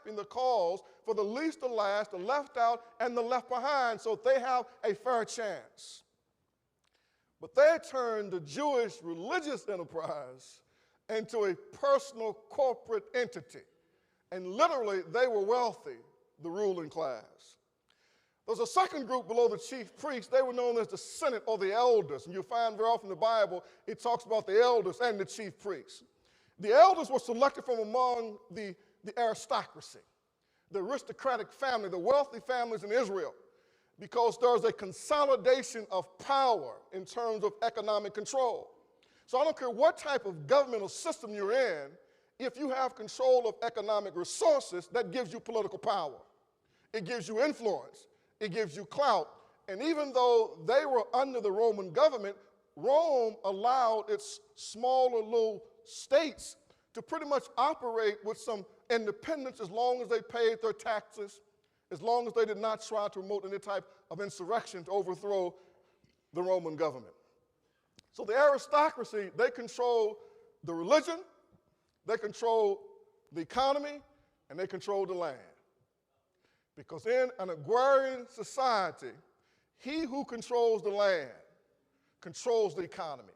championed the cause for the least, the last, the left out, and the left behind, so they have a fair chance. But they turned the Jewish religious enterprise into a personal corporate entity. And literally, they were wealthy, the ruling class. There was a second group below the chief priests. They were known as the Senate or the elders. And you'll find very often in the Bible, it talks about the elders and the chief priests. The elders were selected from among the aristocracy, the aristocratic family, the wealthy families in Israel, because there's a consolidation of power in terms of economic control. So I don't care what type of governmental system you're in, if you have control of economic resources, that gives you political power. It gives you influence. It gives you clout. And even though they were under the Roman government, Rome allowed its smaller little states to pretty much operate with some independence as long as they paid their taxes, as long as they did not try to promote any type of insurrection to overthrow the Roman government. So the aristocracy, they control the religion, they control the economy, and they control the land. Because in an agrarian society, he who controls the land controls the economy.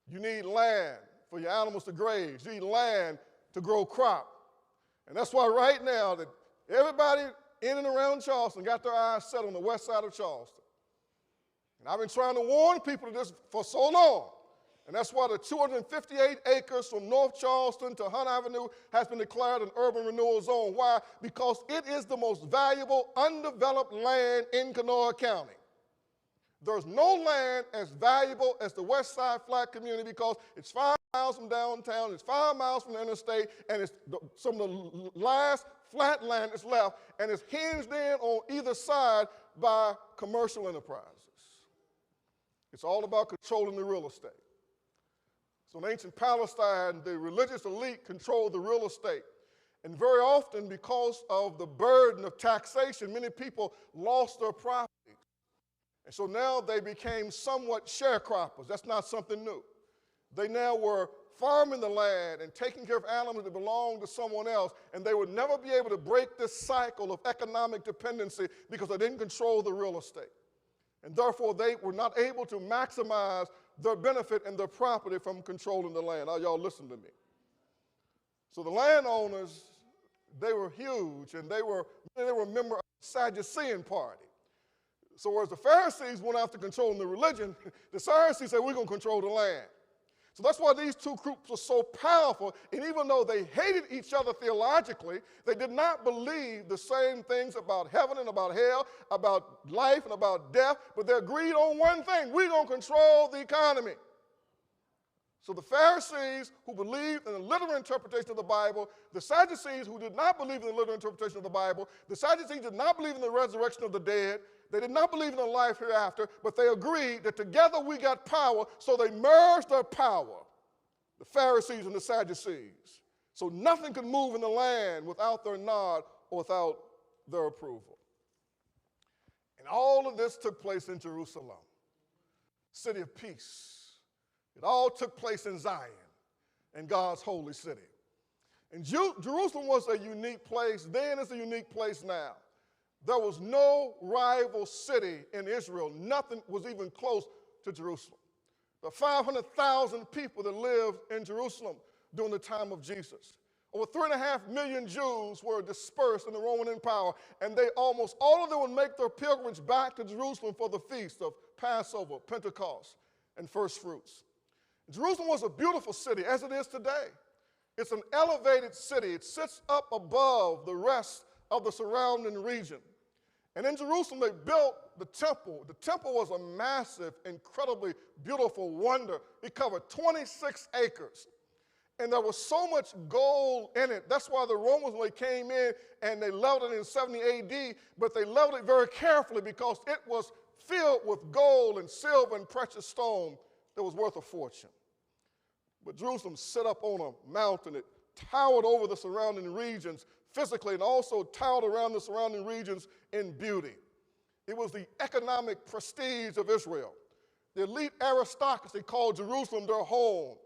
You need land for your animals to graze. You need land to grow crop. And that's why right now that everybody in and around Charleston got their eyes set on the west side of Charleston. And I've been trying to warn people of this for so long. And that's why the 258 acres from North Charleston to Hunt Avenue has been declared an urban renewal zone. Why? Because it is the most valuable undeveloped land in Kanawha County. There's no land as valuable as the West Side Flat community because it's 5 miles from downtown, it's 5 miles from the interstate, and it's some of the last flat land that's left, and it's hinged in on either side by commercial enterprises. It's all about controlling the real estate. So in ancient Palestine, the religious elite controlled the real estate. And very often, because of the burden of taxation, many people lost their properties. And so now they became somewhat sharecroppers. That's not something new. They now were farming the land and taking care of animals that belonged to someone else, and they would never be able to break this cycle of economic dependency because they didn't control the real estate. And therefore, they were not able to maximize their benefit and their property from controlling the land. Now, y'all listen to me. So the landowners, they were huge, and they were a member of the Sadducean party. So whereas the Pharisees went after controlling the religion, the Sadducees said, we're going to control the land. So that's why these two groups are so powerful, and even though they hated each other theologically, they did not believe the same things about heaven and about hell, about life and about death, but they agreed on one thing: we're going to control the economy. So the Pharisees, who believed in the literal interpretation of the Bible, the Sadducees, who did not believe in the literal interpretation of the Bible, the Sadducees did not believe in the resurrection of the dead, they did not believe in a life hereafter, but they agreed that together we got power, so they merged their power, the Pharisees and the Sadducees. So nothing could move in the land without their nod or without their approval. And all of this took place in Jerusalem, city of peace. It all took place in Zion, in God's holy city. And Jerusalem was a unique place then, it's a unique place now. There was no rival city in Israel. Nothing was even close to Jerusalem. There were 500,000 people that lived in Jerusalem during the time of Jesus. Over 3.5 million Jews were dispersed in the Roman Empire, and almost all of them would make their pilgrimage back to Jerusalem for the feast of Passover, Pentecost, and first fruits. Jerusalem was a beautiful city, as it is today. It's an elevated city. It sits up above the rest of the surrounding region. And in Jerusalem, they built the temple. The temple was a massive, incredibly beautiful wonder. It covered 26 acres. And there was so much gold in it. That's why the Romans, when they came in and they leveled it in 70 AD, but they leveled it very carefully because it was filled with gold and silver and precious stone that was worth a fortune. But Jerusalem set up on a mountain. It towered over the surrounding regions physically and also towered around the surrounding regions in beauty. It was the economic prestige of Israel. The elite aristocracy called Jerusalem their home.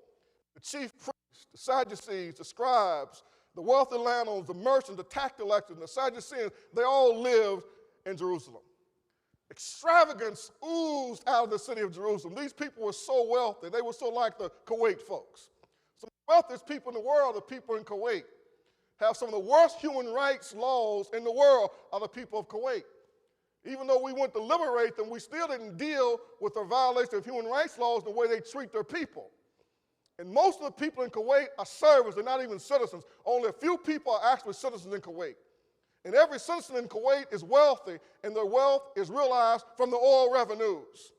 The chief priests, the Sadducees, the scribes, the wealthy landowners, the merchants, the tax collectors, the Sadducees, they all lived in Jerusalem. Extravagance oozed out of the city of Jerusalem. These people were so wealthy. They were so like the Kuwait folks. Some of the wealthiest people in the world are people in Kuwait. Have some of the worst human rights laws in the world are the people of Kuwait. Even though we went to liberate them, we still didn't deal with the violation of human rights laws and the way they treat their people. And most of the people in Kuwait are servants. They're not even citizens. Only a few people are actually citizens in Kuwait. And every citizen in Kuwait is wealthy, and their wealth is realized from the oil revenues.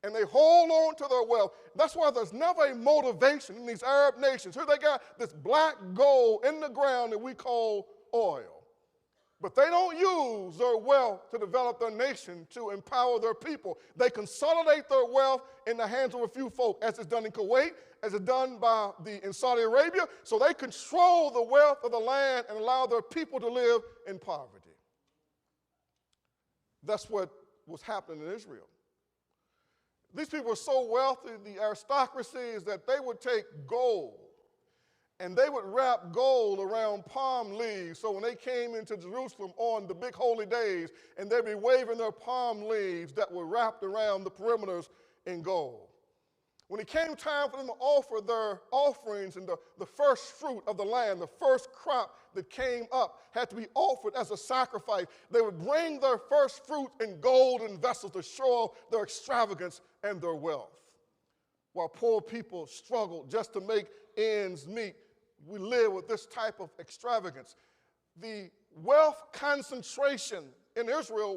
And they hold on to their wealth. That's why there's never a motivation in these Arab nations. Here they got this black gold in the ground that we call oil. But they don't use their wealth to develop their nation, to empower their people. They consolidate their wealth in the hands of a few folk, as it's done in Kuwait, as it's done in Saudi Arabia. So they control the wealth of the land and allow their people to live in poverty. That's what was happening in Israel. These people were so wealthy, the aristocracies, that they would take gold and they would wrap gold around palm leaves. So when they came into Jerusalem on the big holy days, and they'd be waving their palm leaves that were wrapped around the perimeters in gold. When it came time for them to offer their offerings and the first fruit of the land, the first crop that came up had to be offered as a sacrifice. They would bring their first fruit in golden vessels to show off their extravagance and their wealth. While poor people struggled just to make ends meet, we live with this type of extravagance. The wealth concentration in Israel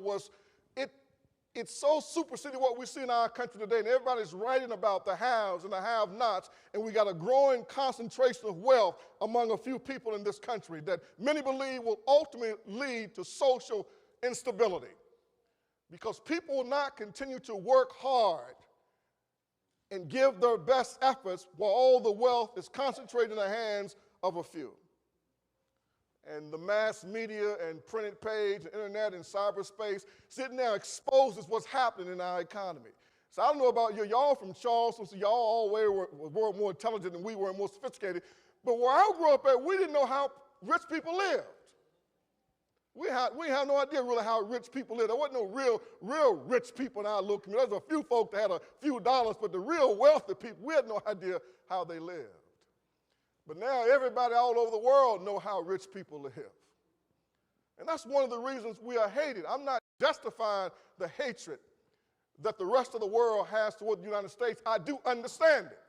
it so superseded what we see in our country today. And everybody's writing about the haves and the have-nots, and we got a growing concentration of wealth among a few people in this country that many believe will ultimately lead to social instability. Because people will not continue to work hard and give their best efforts while all the wealth is concentrated in the hands of a few. And the mass media and printed page, and internet and cyberspace sitting there exposes what's happening in our economy. So I don't know about you, y'all from Charleston, so y'all all were more intelligent than we were and more sophisticated. But where I grew up at, we didn't know how rich people lived. We had no idea really how rich people lived. There wasn't no real rich people in our little community. There was a few folk that had a few dollars, but the real wealthy people, we had no idea how they lived. But now everybody all over the world know how rich people live. And that's one of the reasons we are hated. I'm not justifying the hatred that the rest of the world has toward the United States. I do understand it.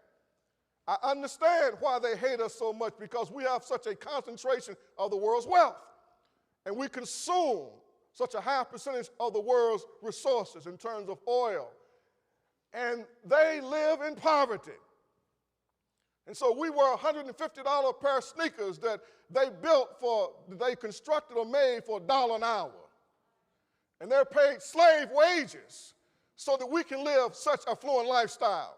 I understand why they hate us so much, because we have such a concentration of the world's wealth. And we consume such a high percentage of the world's resources in terms of oil. And they live in poverty. And so we were $150 pair of sneakers that they constructed or made for $1 an hour. And they're paid slave wages so that we can live such affluent lifestyles.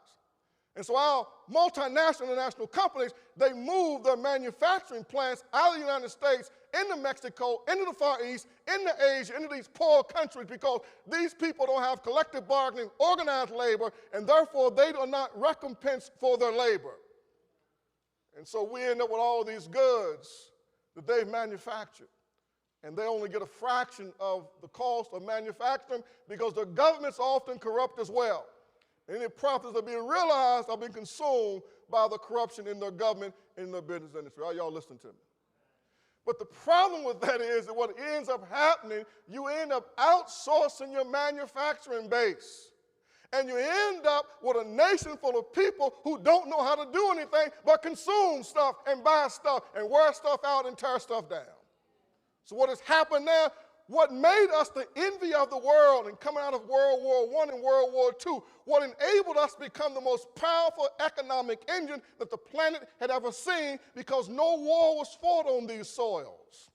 And so our multinational international companies, they move their manufacturing plants out of the United States into Mexico, into the Far East, into Asia, into these poor countries, because these people don't have collective bargaining, organized labor, and therefore they are not recompensed for their labor. And so we end up with all these goods that they've manufactured. And they only get a fraction of the cost of manufacturing, because the government's often corrupt as well. Any profits that are being realized are being consumed by the corruption in their government, in their business industry. Are y'all listening to me? But the problem with that is that what ends up happening, you end up outsourcing your manufacturing base. And you end up with a nation full of people who don't know how to do anything but consume stuff and buy stuff and wear stuff out and tear stuff down. So what has happened now, what made us the envy of the world and coming out of World War I and World War II, what enabled us to become the most powerful economic engine that the planet had ever seen, because no war was fought on these soils.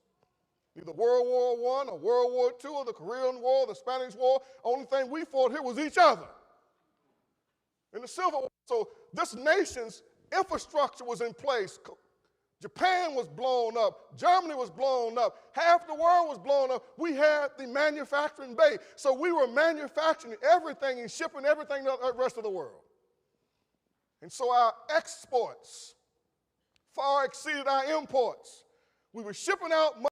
Neither World War I or World War II or the Korean War, the Spanish War. Only thing we fought here was each other. In the Civil War, so this nation's infrastructure was in place. Japan was blown up. Germany was blown up. Half the world was blown up. We had the manufacturing base. So we were manufacturing everything and shipping everything to the rest of the world. And so our exports far exceeded our imports. We were shipping out